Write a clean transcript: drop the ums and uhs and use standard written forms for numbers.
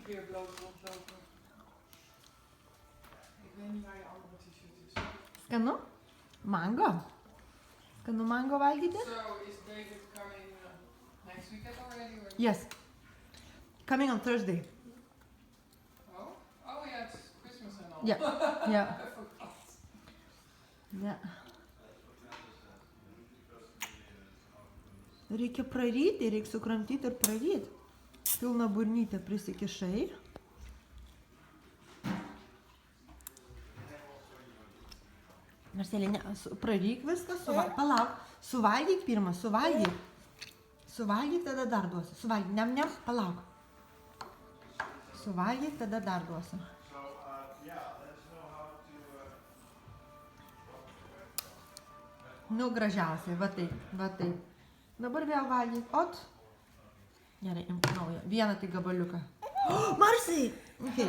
keer bloot rondlopen. Ik weet niet waar je andere t-shirt is. Skanu? Mango. Skanu mango valgyti? So, is David coming next weekend already? Or? Yes. Coming on Thursday. Oh? Oh yeah, it's Christmas and all. Yeah. Yeah. I forgot. Yeah. Reikia praryti, reikia sukramtyti ir praryti. Pilną burnytę prisikišai. Marcelė, praryk viską, palauk. Suvalgyk pirmą, suvalgyk. Suvalgyk, tada dar duosiu. Suvalgyk, nem, palauk. Suvalgyk, tada dar duosiu. Nu, gražiausiai, va taip, va taip. Dabar vėl valgyk, ot. Gerai, imk naują. Vieną tik gabaliuką. Marsiai! Okay.